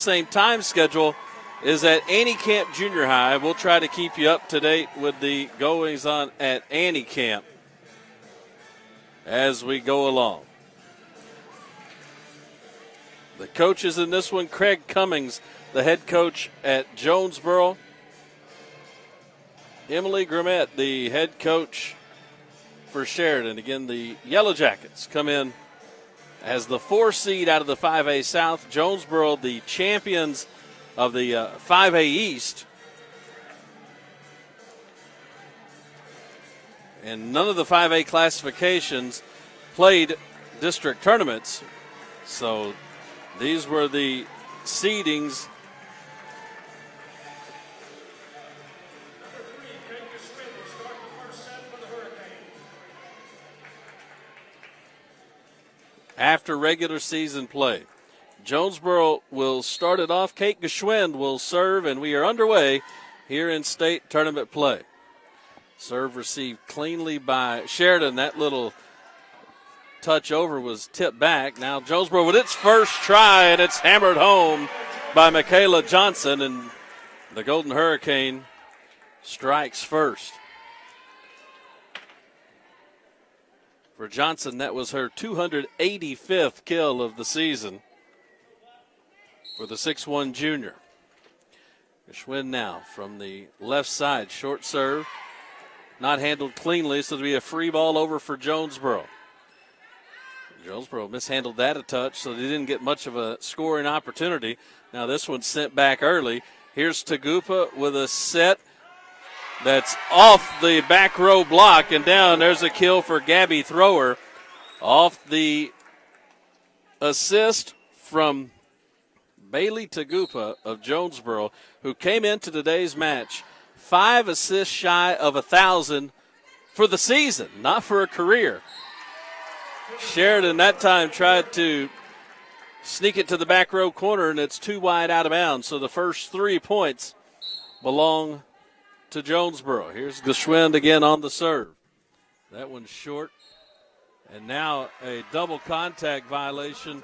same time schedule is at Annie Camp Junior High. We'll try to keep you up to date with the goings-on at Annie Camp as we go along. The coaches in this one, Craig Cummings, the head coach at Jonesboro. Emily Grimmett, the head coach for Sheridan. Again, the Yellow Jackets come in as the 4 seed out of the 5A South. Jonesboro, the champions of the 5A East. And none of the 5A classifications played district tournaments. So these were the seedings. After regular season play. Jonesboro will start it off. Kate Geschwind will serve, and we are underway here in state tournament play. Serve received cleanly by Sheridan. That little touch over was tipped back. Now Jonesboro with its first try, and it's hammered home by Michaela Johnson, and the Golden Hurricane strikes first. For Johnson, that was her 285th kill of the season for the 6'1 junior. Geschwind now from the left side, short serve, not handled cleanly, so it'll be a free ball over for Jonesboro. Jonesboro mishandled that a touch, so they didn't get much of a scoring opportunity. Now this one's sent back early. Here's Tagupa with a set that's off the back row block and down. There's a kill for Gabby Thrower off the assist from Bailey Tagupa of Jonesboro, who came into today's match 5 assists shy of 1,000 for the season, not for a career. Sheridan that time tried to sneak it to the back row corner, and it's too wide out of bounds. So the first 3 points belong to Jonesboro. Here's Geschwind again on the serve. That one's short. And now a double contact violation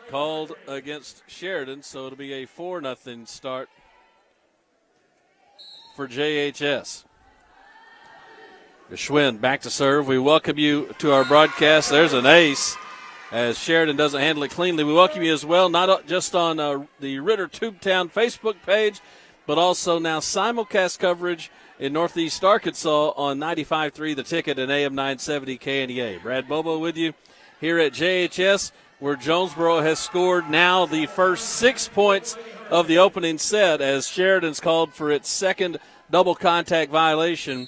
called against Sheridan, so it'll be a 4-0 start for JHS. Geschwind back to serve. We welcome you to our broadcast. There's an ace as Sheridan doesn't handle it cleanly. We welcome you as well, not just on the Ritter Tubetown Facebook page, but also now simulcast coverage in Northeast Arkansas on 95.3 The Ticket and AM 970 KNEA. Brad Bobo with you here at JHS, where Jonesboro has scored now the first 6 points of the opening set as Sheridan's called for its second double contact violation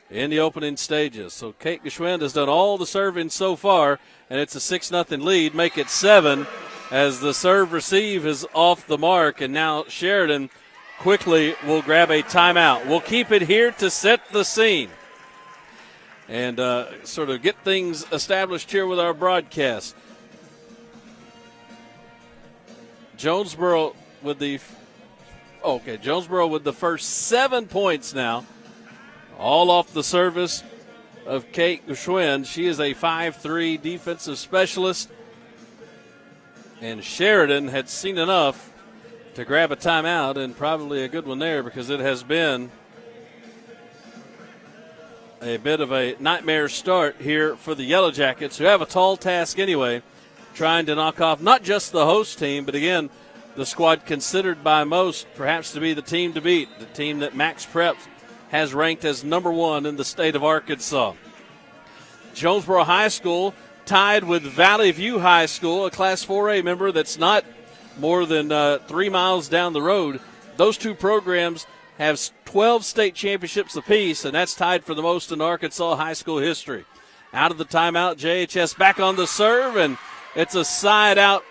in the opening stages. So Kate Geschwind has done all the serving so far, and it's a 6-0 lead. Make it 7 as the serve receive is off the mark, and now Sheridan quickly will grab a timeout. We'll keep it here to set the scene and sort of get things established here with our broadcast. Jonesboro with the first 7 points now, all off the service of Kate Geschwind. She is a 5'3" defensive specialist, and Sheridan had seen enough to grab a timeout, and probably a good one there, because it has been a bit of a nightmare start here for the Yellow Jackets, who have a tall task anyway, trying to knock off not just the host team, but again, the squad considered by most perhaps to be the team to beat, the team that Max Preps has ranked as number 1 in the state of Arkansas. Jonesboro High School tied with Valley View High School, a Class 4A member that's not more than 3 miles down the road. Those two programs have 12 state championships apiece, and that's tied for the most in Arkansas high school history. Out of the timeout, JHS back on the serve, and it's a side out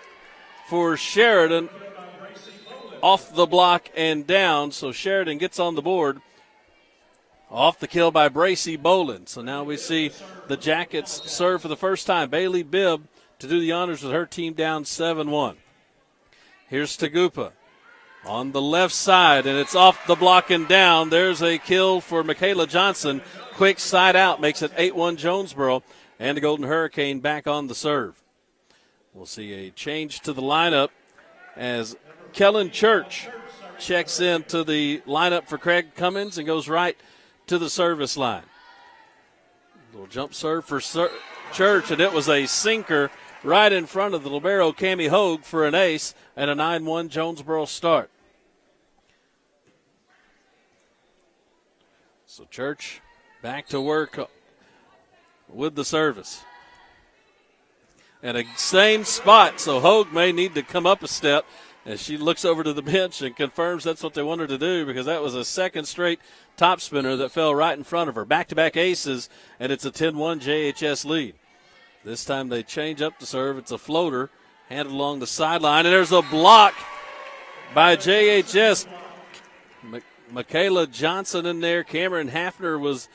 for Sheridan off the block and down. So Sheridan gets on the board off the kill by Bracy Bolin. So now we see the Jackets serve for the first time. Bailey Bibb to do the honors with her team down 7-1. Here's Tagupa on the left side, and it's off the block and down. There's a kill for Michaela Johnson. Quick side out makes it 8-1 Jonesboro, and the Golden Hurricane back on the serve. We'll see a change to the lineup as Kellen Church checks into the lineup for Craig Cummins and goes right to the service line. Little jump serve for Church, and it was a sinker right in front of the libero, Cammie Hogue, for an ace and a 9-1 Jonesboro start. So Church back to work with the service. And a same spot, so Hogue may need to come up a step as she looks over to the bench and confirms that's what they want her to do, because that was a second straight top spinner that fell right in front of her. Back-to-back aces, and it's a 10-1 JHS lead. This time they change up the serve. It's a floater handled along the sideline, and there's a block by JHS. Michaela Johnson in there. Cameron Hafner was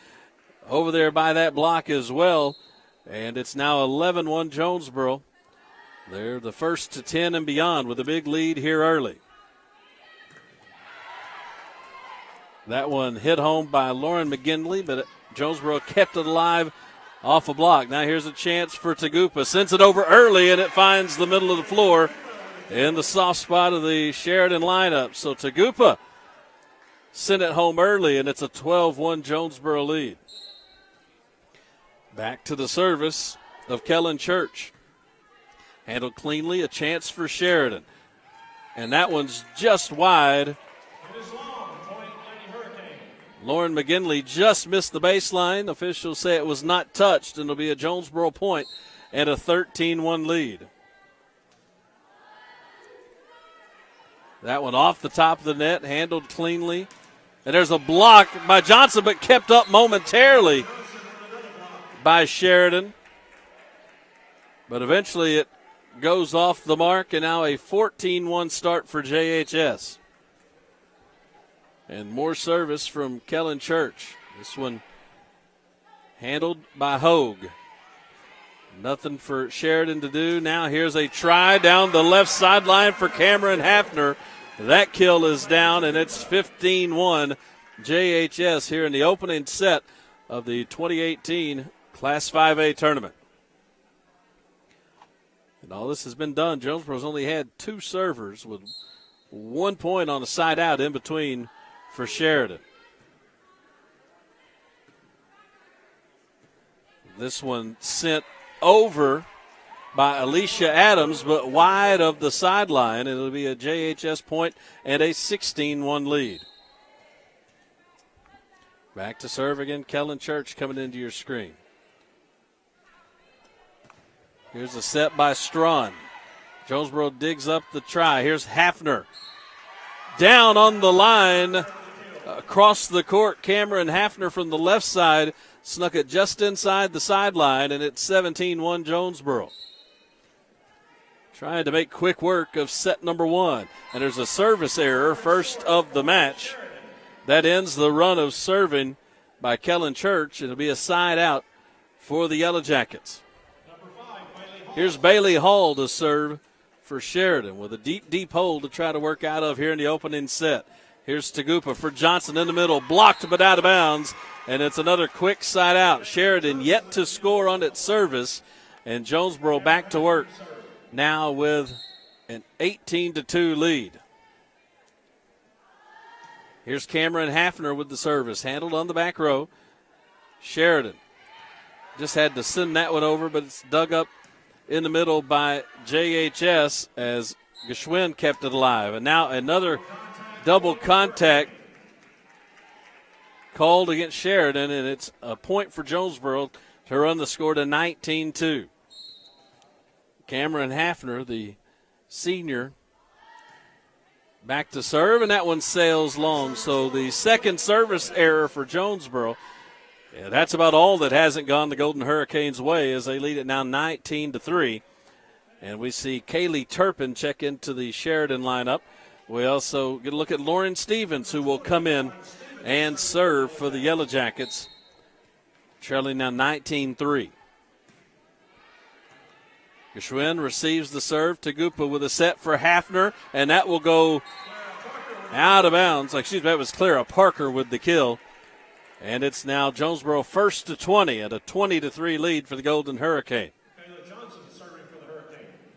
over there by that block as well. And it's now 11-1 Jonesboro. They're the first to 10 and beyond with a big lead here early. That one hit home by Lauren McGinley, but Jonesboro kept it alive off a block. Now here's a chance for Tagupa. Sends it over early, and it finds the middle of the floor in the soft spot of the Sheridan lineup. So Tagupa sent it home early, and it's a 12-1 Jonesboro lead. Back to the service of Kellen Church. Handled cleanly, a chance for Sheridan. And that one's just wide. Lauren McGinley just missed the baseline. Officials say it was not touched, and it'll be a Jonesboro point and a 13-1 lead. That one off the top of the net, handled cleanly. And there's a block by Johnson, but kept up momentarily by Sheridan. But eventually it goes off the mark, and now a 14-1 start for JHS. And more service from Kellen Church. This one handled by Hogue. Nothing for Sheridan to do. Now here's a try down the left sideline for Cameron Hafner. That kill is down, and it's 15-1 JHS here in the opening set of the 2018 Class 5A tournament. And all this has been done. Jonesboro's only had two servers with 1 point on the side out in between for Sheridan. This one sent over by Alicia Adams, but wide of the sideline. It'll be a JHS point and a 16-1 lead. Back to serve again, Kellen Church coming into your screen. Here's a set by Strawn. Jonesboro digs up the try. Here's Hafner. Down on the line, across the court, Cameron Hafner from the left side snuck it just inside the sideline, and it's 17-1 Jonesboro. Trying to make quick work of set number one. And there's a service error, first of the match. That ends the run of serving by Kellen Church. It'll be a side out for the Yellow Jackets. Here's Bailey Hall to serve for Sheridan with a deep, deep hole to try to work out of here in the opening set. Here's Tagupa for Johnson in the middle, blocked but out of bounds, and it's another quick side out. Sheridan yet to score on its service, and Jonesboro back to work now with an 18-2 lead. Here's Cameron Hafner with the service, handled on the back row. Sheridan just had to send that one over, but it's dug up in the middle by JHS as Geschwin kept it alive. And now another double contact called against Sheridan, and it's a point for Jonesboro to run the score to 19-2. Cameron Hafner, the senior, back to serve, and that one sails long. So the second service error for Jonesboro. Yeah, that's about all that hasn't gone the Golden Hurricanes' way as they lead it now 19-3. And we see Kaylee Turpin check into the Sheridan lineup. We also get a look at Lauren Stevens, who will come in and serve for the Yellow Jackets, trailing now 19-3. Geschwin receives the serve. Tagupa with a set for Hafner, and that will go out of bounds. That was Clara Parker with the kill. And it's now Jonesboro first to 20 at a 20-3 lead for the Golden Hurricane.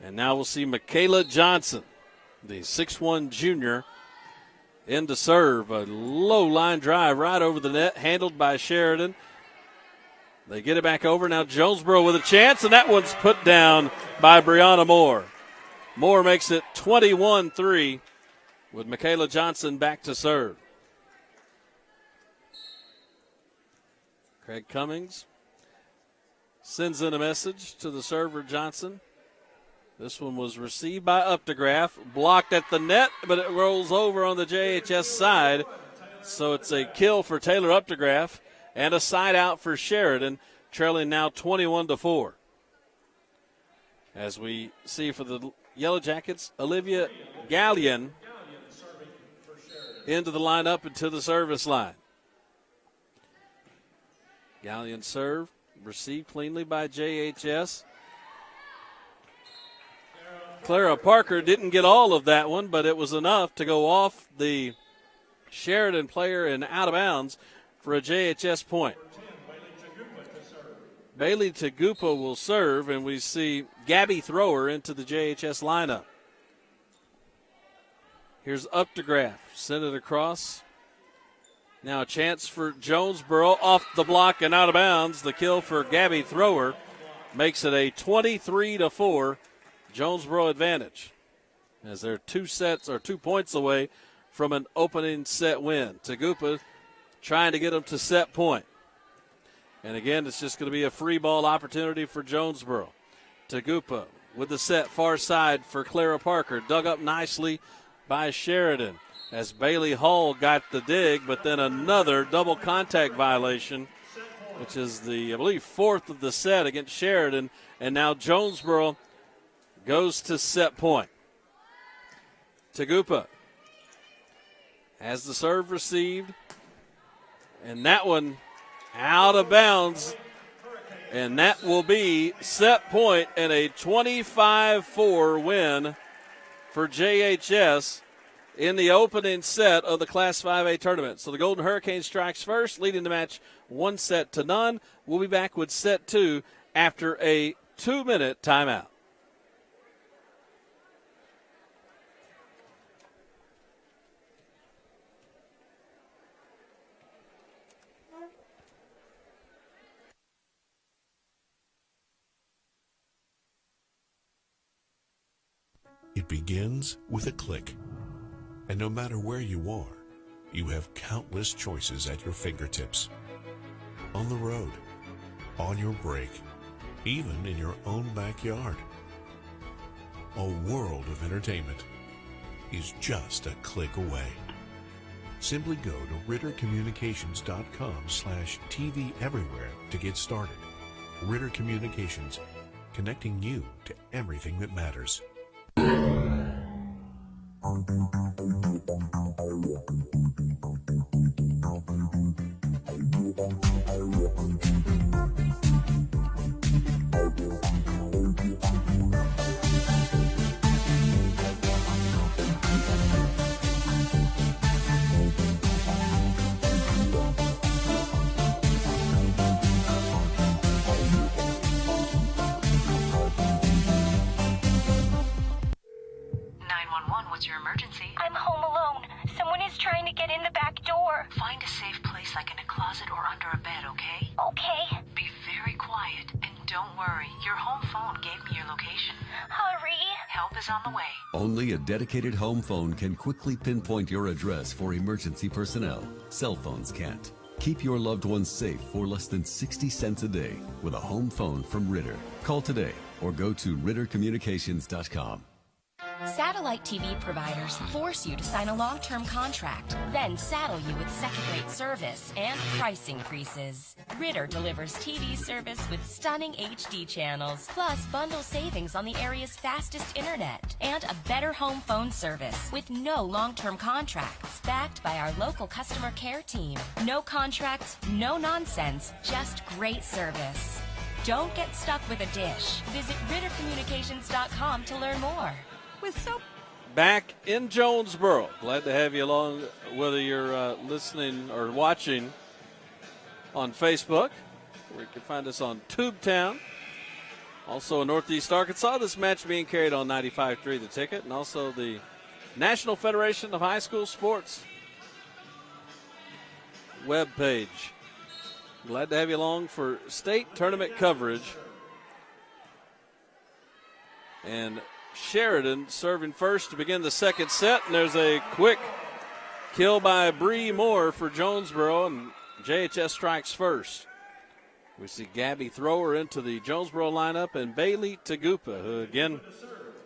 And now we'll see Michaela Johnson the 6'1 junior, in to serve. A low line drive right over the net, handled by Sheridan. They get it back over. Now Jonesboro with a chance, and that one's put down by Brianna Moore. Moore makes it 21-3 with Michaela Johnson back to serve. Craig Cummings sends in a message to the server, Johnson. This one was received by Updegraff, blocked at the net, but it rolls over on the JHS side. So it's a kill for Taylor Updegraff and a side out for Sheridan, trailing now 21-4. As we see for the Yellow Jackets, Olivia Gallion into the lineup and to the service line. Gallion serve, received cleanly by JHS. Clara Parker didn't get all of that one, but it was enough to go off the Sheridan player and out of bounds for a JHS point. Bailey Tagupa will serve, and we see Gabby Thrower into the JHS lineup. Here's Updegraff, send it across. Now a chance for Jonesboro, off the block and out of bounds. The kill for Gabby Thrower makes it a 23-4 Jonesboro advantage, as they're 2 points away from an opening set win. Tagupa trying to get them to set point. And again, it's just going to be a free ball opportunity for Jonesboro. Tagupa with the set far side for Clara Parker. Dug up nicely by Sheridan as Bailey Hall got the dig, but then another double contact violation, which is the, I believe, 4th of the set against Sheridan. And now Jonesboro goes to set point. Tagupa has the serve received, and that one out of bounds, and that will be set point and a 25-4 win for JHS in the opening set of the Class 5A tournament. So the Golden Hurricane strikes first, leading the match 1-0. We'll be back with set 2 after a 2-minute timeout. It begins with a click. And no matter where you are, you have countless choices at your fingertips. On the road, on your break, even in your own backyard. A world of entertainment is just a click away. Simply go to RitterCommunications.com/TV Everywhere to get started. Ritter Communications, connecting you to everything that matters. 911, what's your emergency? I'm home alone. Someone is trying to get in the back door. Find a safe place like in a closet or under a bed, okay? Okay. Be very quiet, and don't worry. Your home phone gave me your location. Hurry. Help is on the way. Only a dedicated home phone can quickly pinpoint your address for emergency personnel. Cell phones can't. Keep your loved ones safe for less than 60 cents a day with a home phone from Ritter. Call today or go to RitterCommunications.com. Satellite TV providers force you to sign a long-term contract, then saddle you with second-rate service and price increases. Ritter delivers TV service with stunning HD channels, plus bundle savings on the area's fastest internet, and a better home phone service with no long-term contracts, backed by our local customer care team. No contracts, no nonsense, just great service. Don't get stuck with a dish. Visit RitterCommunications.com to learn more. Back in Jonesboro. Glad to have you along, whether you're listening or watching on Facebook, or you can find us on Tubetown. Also in Northeast Arkansas, this match being carried on 95.3 The Ticket, and also the National Federation of High School Sports webpage. Glad to have you along for state tournament coverage. And Sheridan serving first to begin the second set. And there's a quick kill by Bree Moore for Jonesboro, and JHS strikes first. We see Gabby Thrower into the Jonesboro lineup, and Bailey Tagupa, who again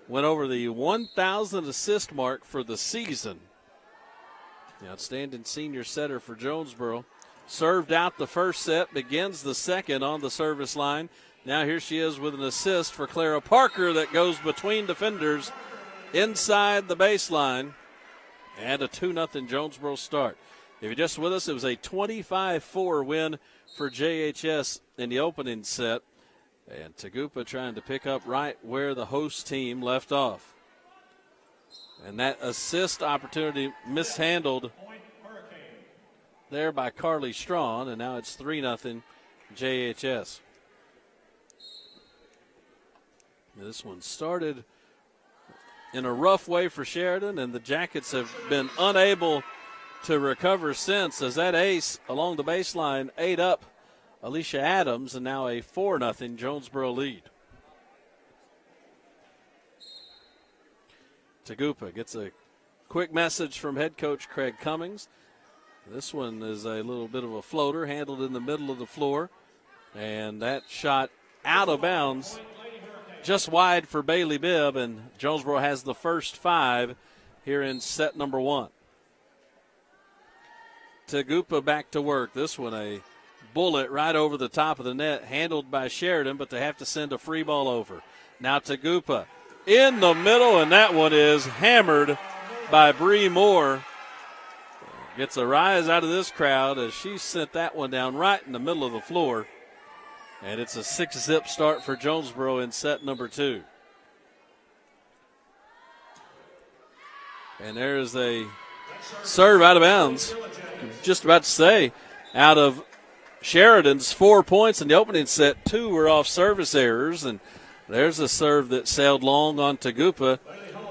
went over the 1,000 assist mark for the season. The outstanding senior setter for Jonesboro. Served out the first set, begins the second on the service line. Now here she is with an assist for Clara Parker that goes between defenders inside the baseline. And a 2-0 Jonesboro start. If you're just with us, it was a 25-4 win for JHS in the opening set. And Tagupa trying to pick up right where the host team left off. And that assist opportunity mishandled there by Carly Strawn, and now it's 3-0 JHS. This one started in a rough way for Sheridan, and the Jackets have been unable to recover since, as that ace along the baseline ate up Alicia Adams, and now a 4-0 Jonesboro lead. Tagupa gets a quick message from head coach Craig Cummings. This one is a little bit of a floater, handled in the middle of the floor, and that shot out of bounds, just wide for Bailey Bibb, and Jonesboro has the first 5 here in set number 1. Tagupa back to work. This one a bullet right over the top of the net, handled by Sheridan, but they have to send a free ball over. Now Tagupa in the middle, and that one is hammered by Bree Moore. Gets a rise out of this crowd as she sent that one down right in the middle of the floor. And it's a 6-zip start for Jonesboro in set number 2. And there is a serve out of bounds. Just about to say, out of Sheridan's 4 points in the opening set, 2 were off service errors. And there's a serve that sailed long on Tagupa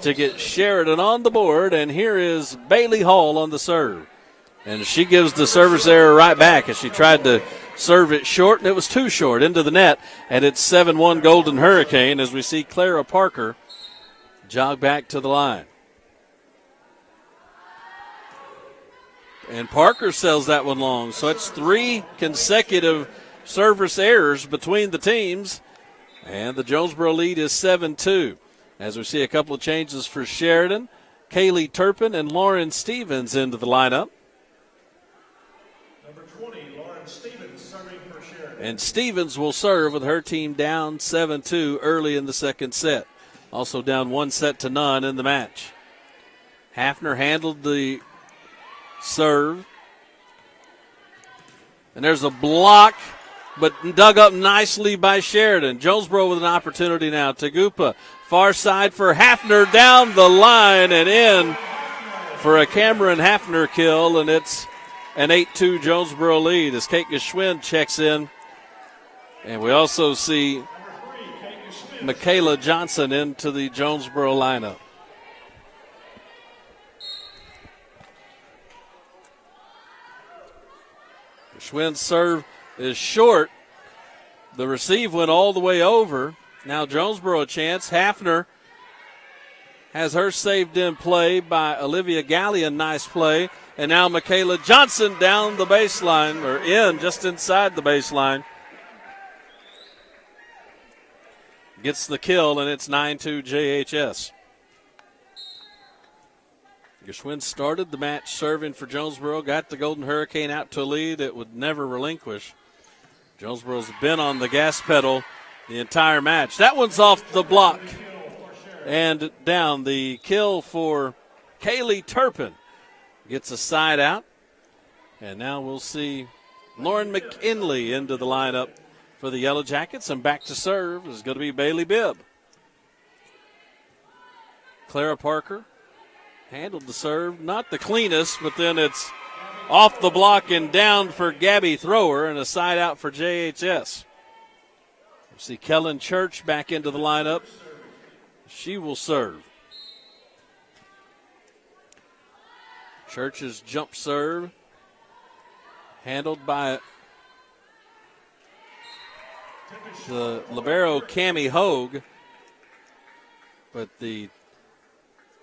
to get Sheridan on the board. And here is Bailey Hall on the serve. And she gives the service error right back as she tried to serve it short, and it was too short into the net. And it's 7-1 Golden Hurricane as we see Clara Parker jog back to the line. And Parker sells that one long. So it's 3 consecutive service errors between the teams. And the Jonesboro lead is 7-2. As we see a couple of changes for Sheridan, Kaylee Turpin and Lauren Stevens into the lineup. And Stevens will serve with her team down 7-2 early in the second set. Also down 1-0 in the match. Hafner handled the serve. And there's a block, but dug up nicely by Sheridan. Jonesboro with an opportunity now. Tagupa, far side for Hafner, down the line and in for a Cameron Hafner kill, and it's an 8-2 Jonesboro lead as Kate Geschwind checks in. And we also see Michaela Johnson into the Jonesboro lineup. Geschwind's serve is short. The receive went all the way over. Now Jonesboro a chance. Hafner has her saved in play by Olivia Gallion. Nice play. And now Michaela Johnson down the baseline, or in just inside the baseline. Gets the kill, and it's 9-2 JHS. Geschwind started the match serving for Jonesboro, got the Golden Hurricane out to a lead it would never relinquish. Jonesboro's been on the gas pedal the entire match. That one's off the block and down. The kill for Kaylee Turpin gets a side out. And now we'll see Lauren McKinley into the lineup for the Yellow Jackets, and back to serve is going to be Bailey Bibb. Clara Parker handled the serve, not the cleanest, but then it's off the block and down for Gabby Thrower, and a side out for JHS. We see Kellen Church back into the lineup. She will serve. Church's jump serve, handled by the libero Cammie Hogue, but the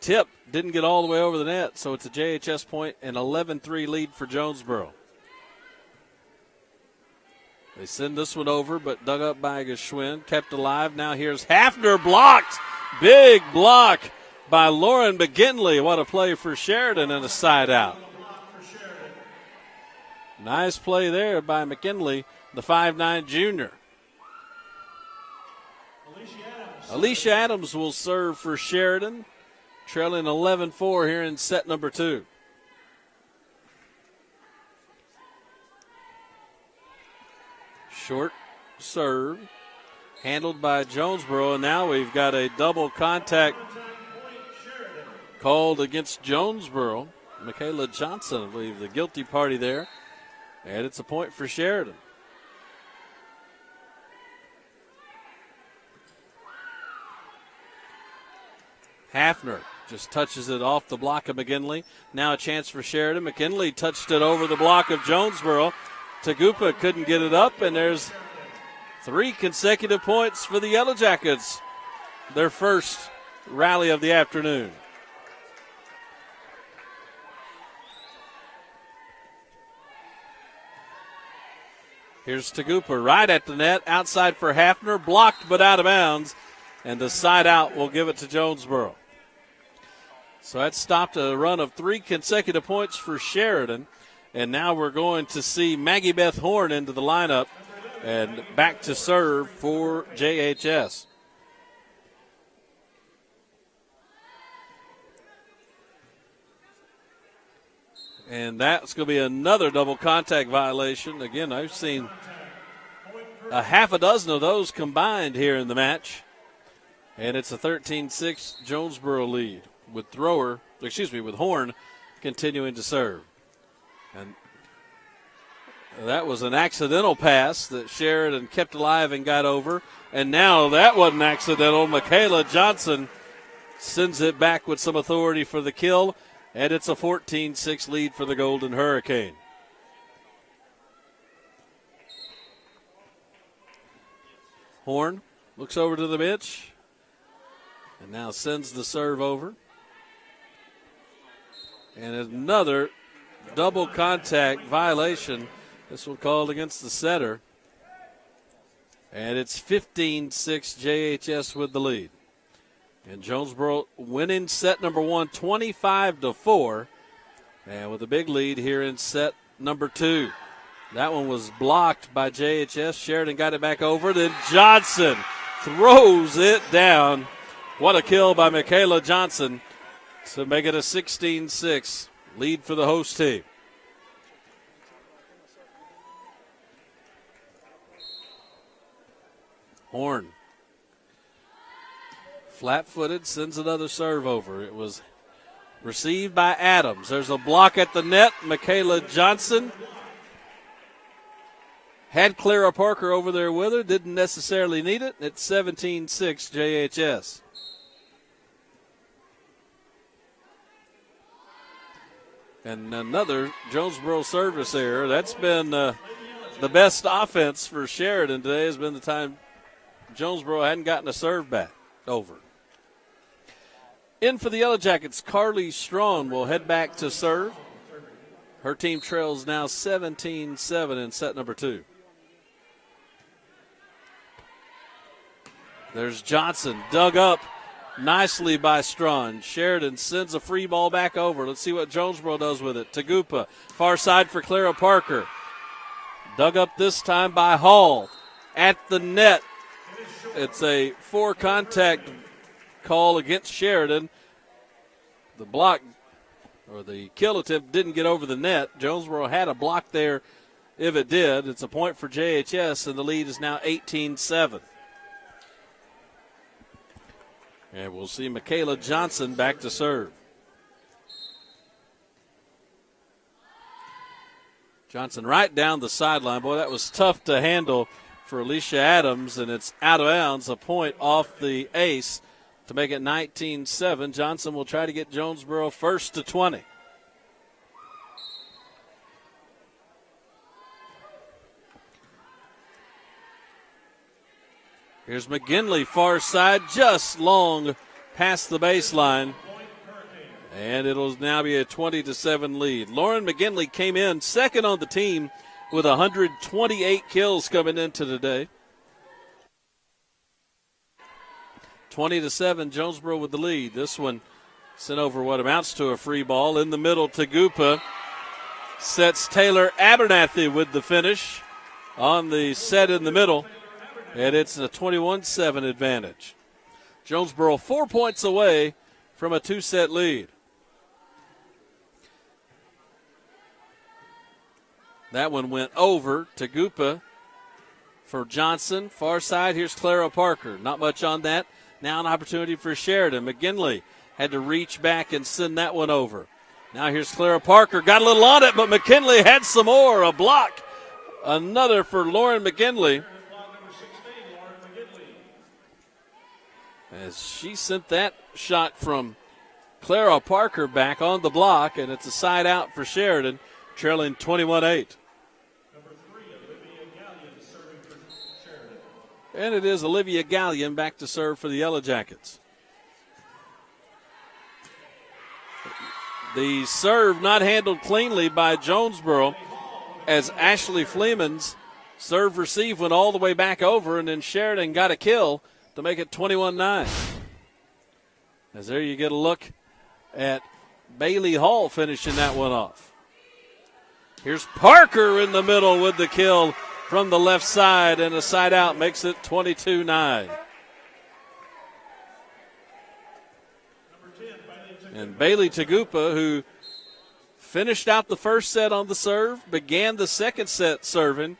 tip didn't get all the way over the net, so it's a JHS point, an 11-3 lead for Jonesboro. They send this one over, but dug up by Geschwinn, kept alive. Now here's Hafner, blocked. Big block by Lauren McGinley. What a play for Sheridan and a side out. Nice play there by McGinley, the 5'9 junior. Alicia Adams will serve for Sheridan, trailing 11-4 here in set number 2. Short serve, handled by Jonesboro, and now we've got a double contact called against Jonesboro. Michaela Johnson, I believe, the guilty party there, and it's a point for Sheridan. Hafner just touches it off the block of McGinley. Now a chance for Sheridan. McGinley touched it over the block of Jonesboro. Tagupa couldn't get it up, and there's 3 consecutive points for the Yellow Jackets, their first rally of the afternoon. Here's Tagupa right at the net, outside for Hafner, blocked but out of bounds, and the side out will give it to Jonesboro. So that stopped a run of 3 consecutive points for Sheridan. And now we're going to see Maggie Beth Horn into the lineup and back to serve for JHS. And that's going to be another double contact violation. Again, I've seen a half a dozen of those combined here in the match. And it's a 13-6 Jonesboro lead with Horn continuing to serve. And that was an accidental pass that Sheridan kept alive and got over. And now that wasn't accidental. Michaela Johnson sends it back with some authority for the kill. And it's a 14-6 lead for the Golden Hurricane. Horn looks over to the bench and now sends the serve over. And another double contact violation. This one called against the setter. And it's 15-6 JHS with the lead. And Jonesboro winning set number 1, 25-4. And with a big lead here in set number 2. That one was blocked by JHS. Sheridan got it back over. Then Johnson throws it down. What a kill by Michaela Johnson to make it a 16-6 lead for the host team. Horn, flat-footed, sends another serve over. It was received by Adams. There's a block at the net. Michaela Johnson had Clara Parker over there with her. Didn't necessarily need it. It's 17-6 JHS. And another Jonesboro service error. That's been the best offense for Sheridan today, has been the time Jonesboro hadn't gotten a serve back over. In for the Yellow Jackets, Carly Strawn will head back to serve. Her team trails now 17-7 in set number 2. There's Johnson, dug up nicely by Strawn. Sheridan sends a free ball back over. Let's see what Jonesboro does with it. Tagupa, far side for Clara Parker. Dug up this time by Hall. At the net, it's a 4 contact call against Sheridan. The block, or the kill attempt, didn't get over the net. Jonesboro had a block there if it did. It's a point for JHS, and the lead is now 18-7. And we'll see Michaela Johnson back to serve. Johnson right down the sideline. Boy, that was tough to handle for Alicia Adams, and it's out of bounds, a point off the ace to make it 19-7. Johnson will try to get Jonesboro first to 20. Here's McGinley, far side, just long past the baseline. And it'll now be a 20-7 lead. Lauren McGinley came in second on the team with 128 kills coming into today. 20-7, Jonesboro with the lead. This one sent over what amounts to a free ball. In the middle, Tagupa sets Taylor Abernathy with the finish on the set in the middle. And it's a 21-7 advantage. Jonesboro 4 points away from a two-set lead. That one went over. Tagupa for Johnson. Far side, here's Clara Parker. Not much on that. Now an opportunity for Sheridan. McGinley had to reach back and send that one over. Now here's Clara Parker. Got a little on it, but McKinley had some more. A block. Another for Lauren McGinley. As she sent that shot from Clara Parker back on the block, and it's a side out for Sheridan, trailing 21-8. And it is Olivia Gallion back to serve for the Yellow Jackets. The serve not handled cleanly by Jonesboro as Ashley Fleeman's serve receive went all the way back over, and then Sheridan got a kill to make it 21-9. As there you get a look at Bailey Hall finishing that one off. Here's Parker in the middle with the kill from the left side, and a side out makes it 22-9. And Bailey Tagupa, who finished out the first set on the serve, began the second set serving.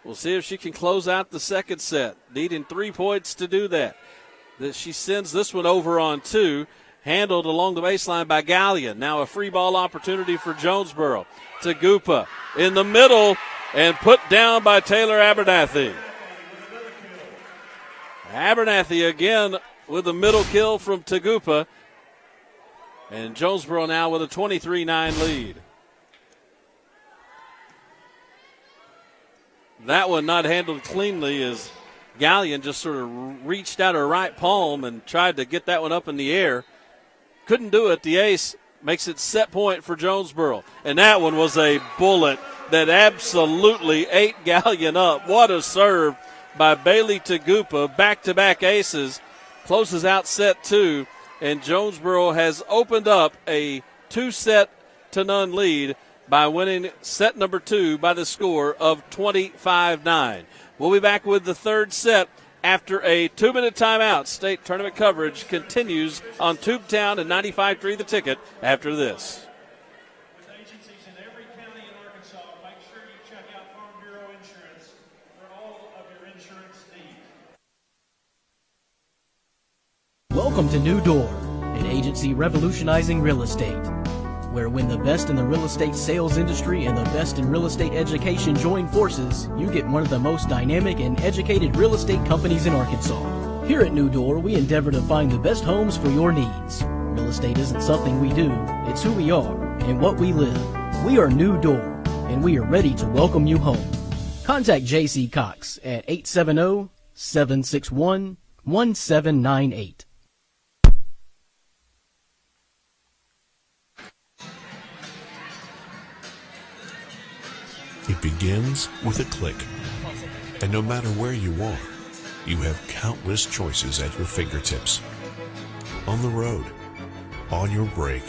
We'll see if she can close out the second set, needing 3 points to do that. She sends this one over on two, handled along the baseline by Gallion. Now a free ball opportunity for Jonesboro. Tagupa in the middle and put down by Taylor Abernathy. Abernathy again with a middle kill from Tagupa. And Jonesboro now with a 23-9 lead. That one not handled cleanly as Gallion just sort of reached out her right palm and tried to get that one up in the air. Couldn't do it. The ace makes it set point for Jonesboro. And that one was a bullet that absolutely ate Gallion up. What a serve by Bailey Tagupa. Back-to-back aces. Closes out set two. And Jonesboro has opened up a 2-0 lead by winning set number two by the score of 25-9. We'll be back with the third set after a 2-minute timeout. State tournament coverage continues on Tubetown and 95.3 The Ticket after this. With agencies in every county in Arkansas, make sure you check out Farm Bureau Insurance for all of your insurance needs. Welcome to New Door, an agency revolutionizing real estate, where when the best in the real estate sales industry and the best in real estate education join forces, you get one of the most dynamic and educated real estate companies in Arkansas. Here at New Door, we endeavor to find the best homes for your needs. Real estate isn't something we do, it's who we are and what we live. We are New Door, and we are ready to welcome you home. Contact J.C. Cox at 870-761-1798. It begins with a click. And no matter where you are, you have countless choices at your fingertips. On the road, on your break,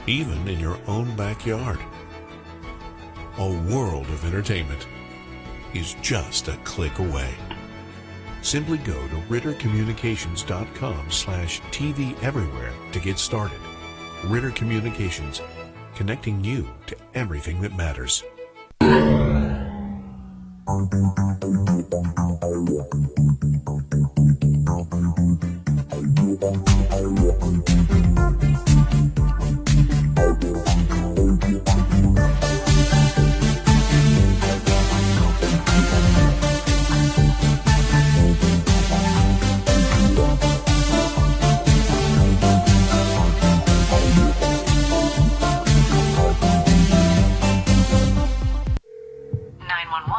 even in your own backyard. A world of entertainment is just a click away. Simply go to rittercommunications.com/TV Everywhere to get started. Ritter Communications, connecting you to everything that matters.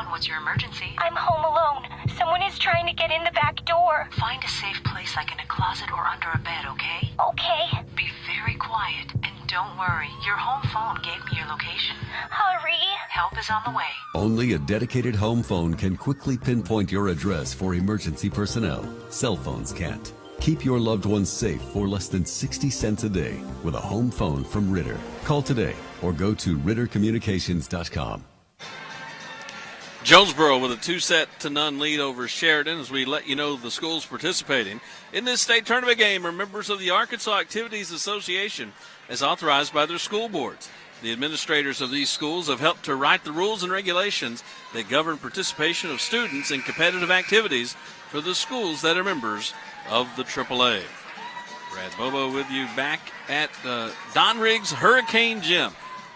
What's your emergency? I'm home alone. Someone is is trying to get in the back door. Find a safe place like in a closet or under a bed, okay? Okay. Be very quiet and don't worry. Your home phone gave me your location. Hurry. Help is on the way. Only a dedicated home phone can quickly pinpoint your address for emergency personnel. Cell phones can't. Keep your loved ones safe for less than 60 cents a day with a home phone from Ritter. Call today or go to rittercommunications.com. Jonesboro with a 2-0 lead over Sheridan as we let you know the schools participating in this state tournament game are members of the Arkansas Activities Association as authorized by their school boards. The administrators of these schools have helped to write the rules and regulations that govern participation of students in competitive activities for the schools that are members of the AAA. Brad Bobo with you back at Don Riggs Hurricane Gym.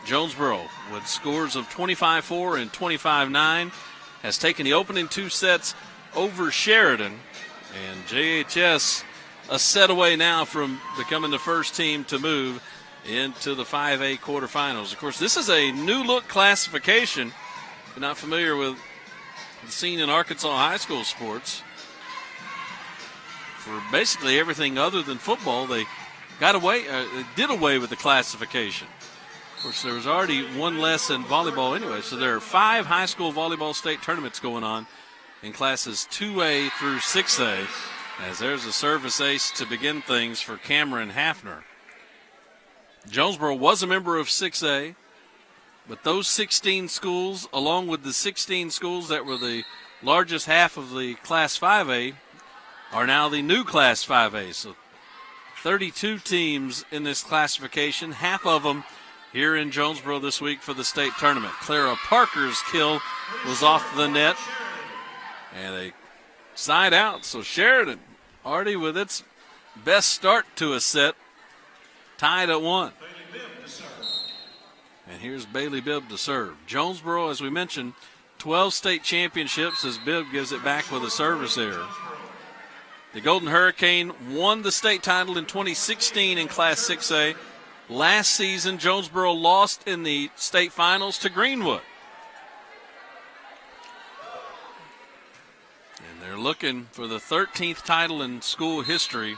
Jonesboro, with scores of 25-4 and 25-9, has taken the opening 2 sets over Sheridan. And JHS a set away now from becoming the first team to move into the 5A quarterfinals. Of course, this is a new-look classification. If you're not familiar with the scene in Arkansas high school sports, for basically everything other than football, they did away with the classification. Of course, there was already one less in volleyball anyway, so there are 5 high school volleyball state tournaments going on in classes 2A through 6A, as there's a service ace to begin things for Cameron Hafner. Jonesboro was a member of 6A, but those 16 schools, along with the 16 schools that were the largest half of the Class 5A, are now the new Class 5A. So 32 teams in this classification, half of them here in Jonesboro this week for the state tournament. Clara Parker's kill was off the net, and a side out. So Sheridan already with its best start to a set, tied at 1. And here's Bailey Bibb to serve. Jonesboro, as we mentioned, 12 state championships as Bibb gives it back with a service error. The Golden Hurricane won the state title in 2016 in Class 6A. Last season, Jonesboro lost in the state finals to Greenwood. And they're looking for the 13th title in school history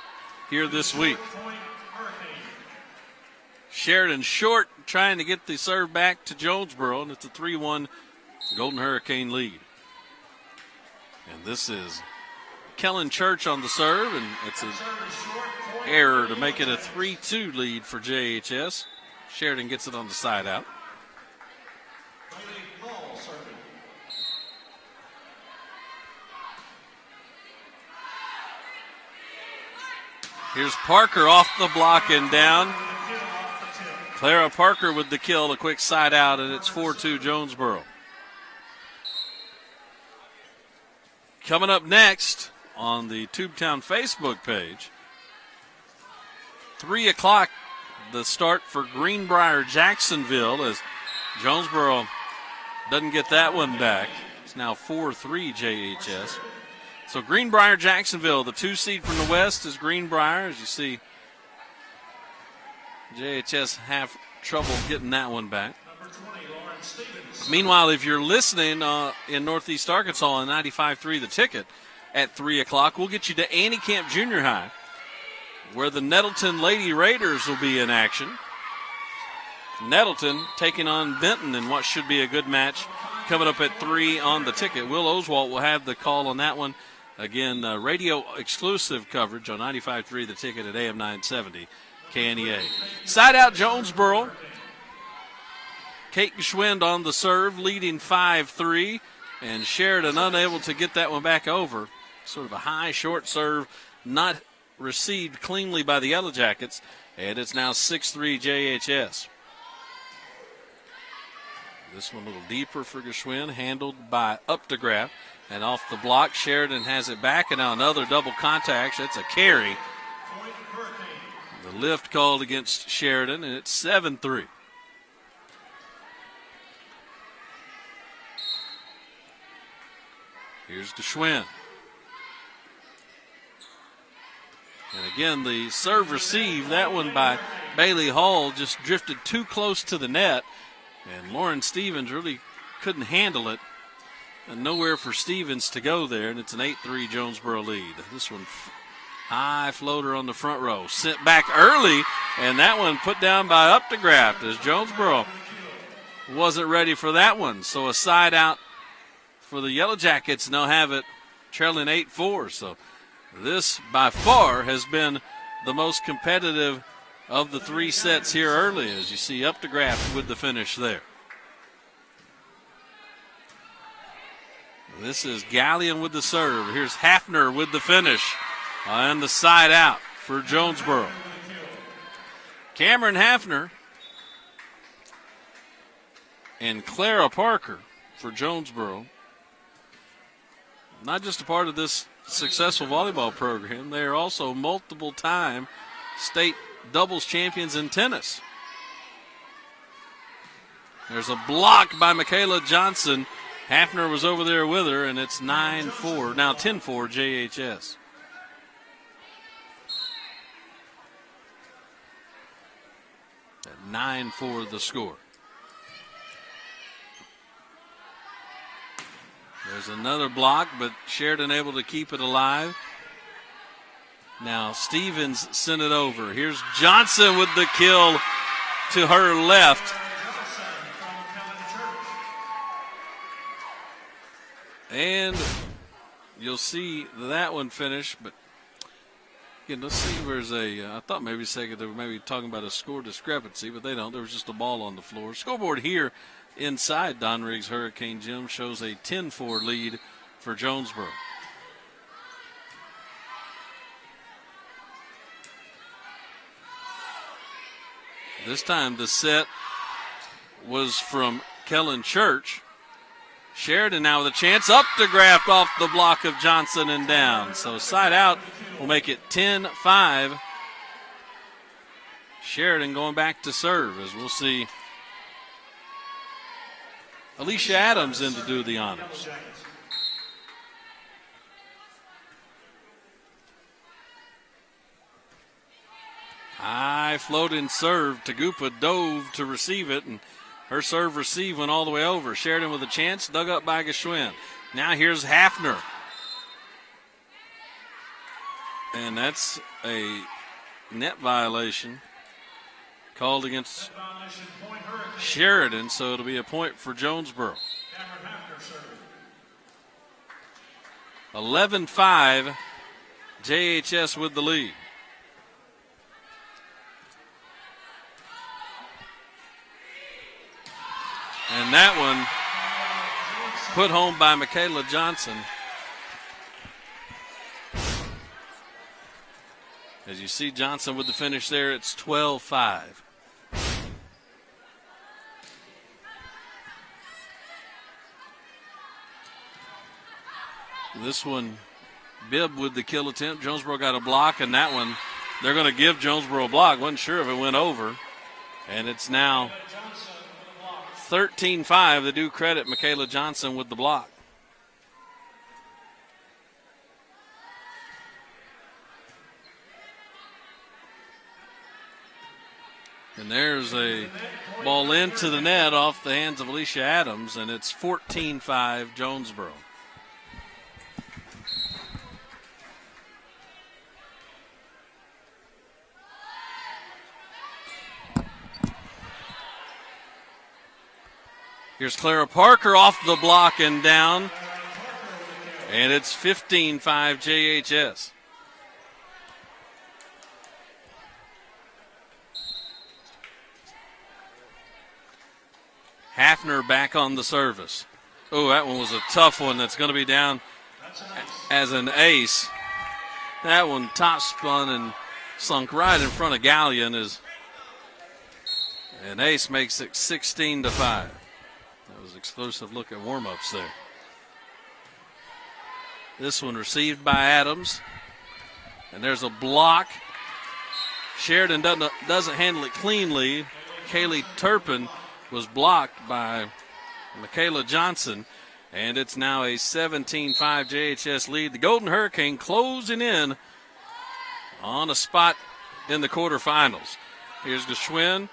here this week. Sheridan short, trying to get the serve back to Jonesboro, and it's a 3-1 Golden Hurricane lead. And this is Kellen Church on the serve, and it's an error to make it a 3-2 lead for JHS. Sheridan gets it on the side out. Here's Parker off the block and down. Clara Parker with the kill, a quick side out, and it's 4-2 Jonesboro. Coming up next on the Tubetown Facebook page, 3 o'clock, the start for Greenbrier Jacksonville as Jonesboro doesn't get that one back. It's now 4-3 JHS. So Greenbrier Jacksonville, the 2 seed from the west is Greenbrier. As you see, JHS have trouble getting that one back. Meanwhile, if you're listening in Northeast Arkansas on 95.3 The Ticket at 3 o'clock, we'll get you to Annie-Camp Junior High, where the Nettleton Lady Raiders will be in action. Nettleton taking on Benton in what should be a good match coming up at 3 on The Ticket. Will Oswalt will have the call on that one. Again, radio exclusive coverage on 95.3 The Ticket at AM 970 KNEA. Side out Jonesboro. Kate Geschwind on the serve, leading 5-3, and Sheridan unable to get that one back over. Sort of a high, short serve, not received cleanly by the Yellow Jackets, and it's now 6-3 JHS. This one a little deeper for Geschwind, handled by Updegraff, and off the block, Sheridan has it back, and now another double contact. That's a carry. The lift called against Sheridan, and it's 7-3. Here's Geschwind. And again, the serve receive, that one by Bailey Hall just drifted too close to the net, and Lauren Stevens really couldn't handle it. And nowhere for Stevens to go there, and it's an 8-3 Jonesboro lead. This one, high floater on the front row. Sent back early, and that one put down by Updegraft as Jonesboro wasn't ready for that one. So a side out for the Yellow Jackets, and they'll have it trailing 8-4. So this, by far, has been the most competitive of the three sets here early, as you see Updegraft with the finish there. This is Gallion with the serve. Here's Hafner with the finish and the side out for Jonesboro. Cameron Hafner and Clara Parker for Jonesboro. Not just a part of this successful volleyball program, they are also multiple-time state doubles champions in tennis. There's a block by Michaela Johnson. Hafner was over there with her, and it's 9-4, now 10-4 JHS. At 9-4 the score. There's another block, but Sheridan able to keep it alive. Now Stevens sent it over. Here's Johnson with the kill to her left. And you'll see that one finish, but again, let's see where's I thought maybe a second they were maybe talking about a score discrepancy, but they don't. There was just a ball on the floor. Scoreboard here inside Don Riggs Hurricane Gym shows a 10-4 lead for Jonesboro. This time the set was from Kellen Church. Sheridan now with a chance up to graft off the block of Johnson and down. So side out will make it 10-5. Sheridan going back to serve, as we'll see Alicia Adams in to do the honors. High floating serve. Tagupa dove to receive it, and her serve receive went all the way over. Sheridan with a chance, dug up by Geschwinn. Now here's Hafner. And that's a net violation called against Sheridan, so it'll be a point for Jonesboro. 11-5, JHS with the lead. And that one put home by Michaela Johnson. As you see Johnson with the finish there, it's 12-5. This one, Bibb with the kill attempt. Jonesboro got a block, and that one, they're going to give Jonesboro a block. Wasn't sure if it went over. And it's now 13-5. They do credit Michaela Johnson with the block. And there's a ball into the net off the hands of Alicia Adams, and it's 14-5 Jonesboro. Here's Clara Parker off the block and down. And it's 15-5 JHS. Hafner back on the service. Oh, that one was a tough one. That's going to be down as an ace. That one top spun and sunk right in front of Gallion. An ace makes it 16-5. That was an exclusive look at warm-ups there. This one received by Adams. And there's a block. Sheridan doesn't handle it cleanly. Kaylee Turpin was blocked by Michaela Johnson. And it's now a 17-5 JHS lead. The Golden Hurricane closing in on a spot in the quarterfinals. Here's Geschwinn.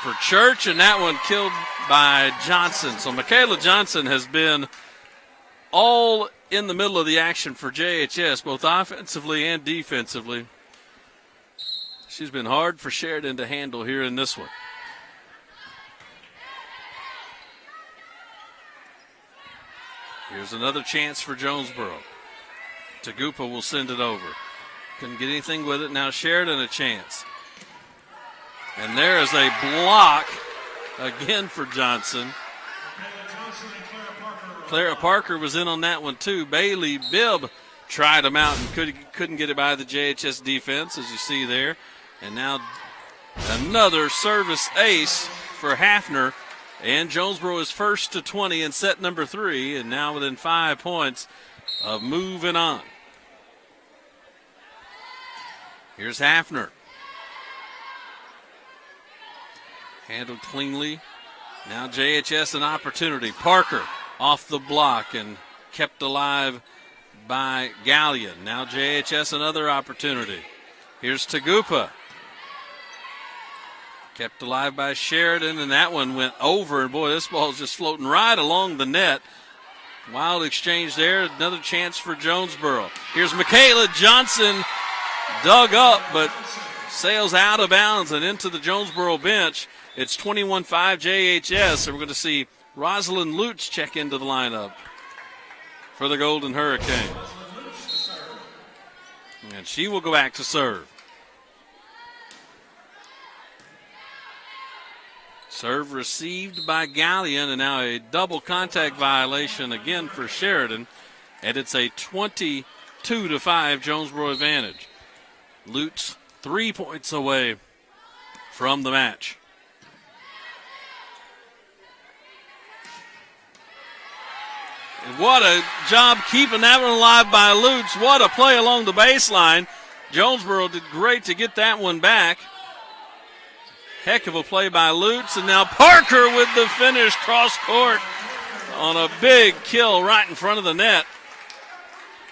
for Church, and that one killed by Johnson. So Michaela Johnson has been all in the middle of the action for JHS, both offensively and defensively. She's been hard for Sheridan to handle here in this one. Here's another chance for Jonesboro. Tagupa will send it over. Couldn't get anything with it. Now Sheridan a chance. And there is a block again for Johnson. Clara Parker was in on that one too. Bailey Bibb tried him out and couldn't get it by the JHS defense, as you see there. And now another service ace for Hafner. And Jonesboro is first to 20 in set number 3, and now within 5 points of moving on. Here's Hafner. Handled cleanly. Now JHS an opportunity. Parker off the block and kept alive by Gallion. Now JHS another opportunity. Here's Tagupa. Kept alive by Sheridan, and that one went over. And boy, this ball's just floating right along the net. Wild exchange there. Another chance for Jonesboro. Here's Michaela Johnson, dug up, but sails out of bounds and into the Jonesboro bench. It's 21-5 JHS, and we're going to see Rosalind Lutz check into the lineup for the Golden Hurricane. And she will go back to serve. Serve received by Gallion, and now a double contact violation again for Sheridan. And it's a 22-5 Jonesboro advantage. Lutz 3 points away from the match. And what a job keeping that one alive by Lutz. What a play along the baseline. Jonesboro did great to get that one back. Heck of a play by Lutz, and now Parker with the finish cross court on a big kill right in front of the net.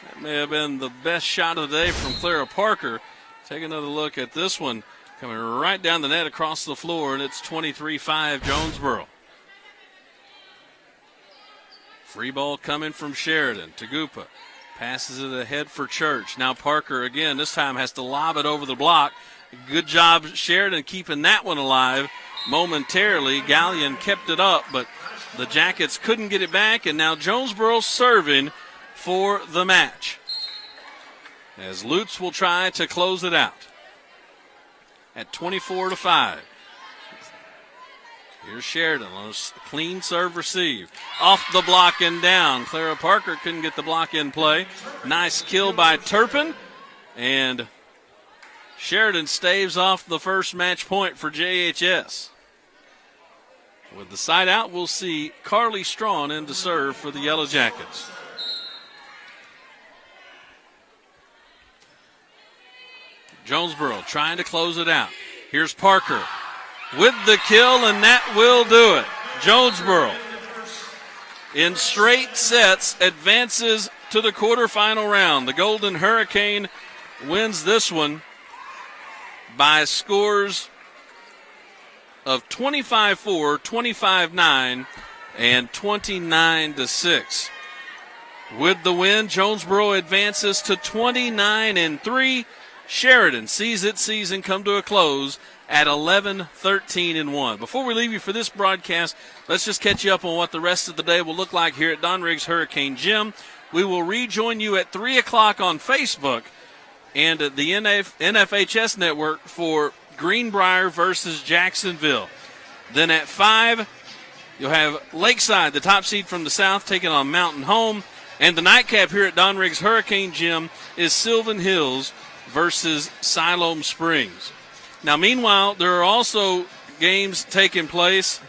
That may have been the best shot of the day from Clara Parker. Take another look at this one coming right down the net across the floor, and it's 23-5 Jonesboro. Free ball coming from Sheridan. Tagupa passes it ahead for Church. Now Parker again, this time has to lob it over the block. Good job, Sheridan, keeping that one alive momentarily. Gallion kept it up, but the Jackets couldn't get it back, and now Jonesboro serving for the match, as Lutz will try to close it out at 24-5. Here's Sheridan on a clean serve receive. Off the block and down. Clara Parker couldn't get the block in play. Nice kill by Turpin, and Sheridan staves off the first match point for JHS. With the side out, we'll see Carly Strawn in to serve for the Yellow Jackets. Jonesboro trying to close it out. Here's Parker with the kill, and that will do it. Jonesboro, in straight sets, advances to the quarterfinal round. The Golden Hurricane wins this one by scores of 25-4, 25-9, and 29-6. With the win, Jonesboro advances to 29-3. Sheridan sees its season come to a close at 11-13-1. Before we leave you for this broadcast, let's just catch you up on what the rest of the day will look like here at Don Riggs Hurricane Gym. We will rejoin you at 3 o'clock on Facebook and the NFHS network for Greenbrier versus Jacksonville. Then at 5, you'll have Lakeside, the top seed from the south, taking on Mountain Home. And the nightcap here at Don Riggs Hurricane Gym is Sylvan Hills versus Siloam Springs. Now, meanwhile, there are also games taking place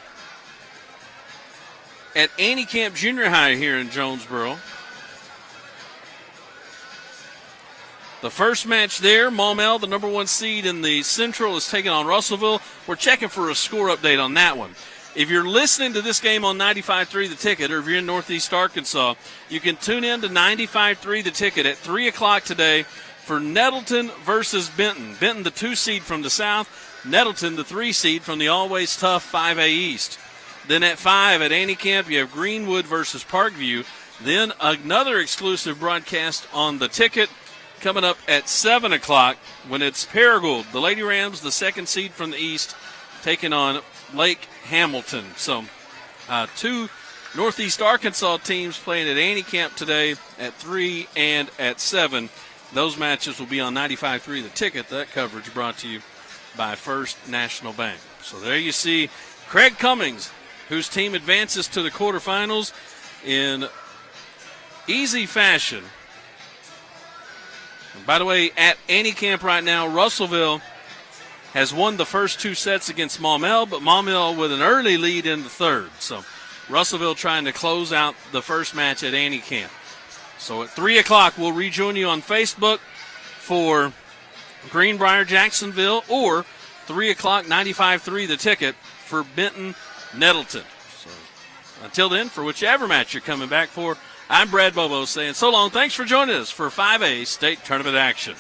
at Annie Camp Junior High here in Jonesboro. The first match there, Maumelle, the number 1 seed in the Central, is taking on Russellville. We're checking for a score update on that one. If you're listening to this game on 95.3 The Ticket, or if you're in Northeast Arkansas, you can tune in to 95.3 The Ticket at 3 o'clock today for Nettleton versus Benton. Benton, the 2 seed from the south, Nettleton, the 3 seed from the always tough 5A East. Then at 5 at Antietam, you have Greenwood versus Parkview. Then another exclusive broadcast on the ticket coming up at 7 o'clock when it's Paragould, the Lady Rams, the 2nd seed from the East, taking on Lake Hamilton. So 2 Northeast Arkansas teams playing at Antietam today at 3 and at 7. Those matches will be on 95.3 The Ticket. That coverage brought to you by First National Bank. So there you see Craig Cummings, whose team advances to the quarterfinals in easy fashion. And by the way, at Antietam right now, Russellville has won the first 2 sets against Maumelle, but Maumelle with an early lead in the 3rd. So Russellville trying to close out the first match at Antietam. So at 3 o'clock, we'll rejoin you on Facebook for Greenbrier, Jacksonville, or 3 o'clock, 95.3 The Ticket for Benton, Nettleton. So until then, for whichever match you're coming back for, I'm Brad Bobo saying so long. Thanks for joining us for 5A state tournament action.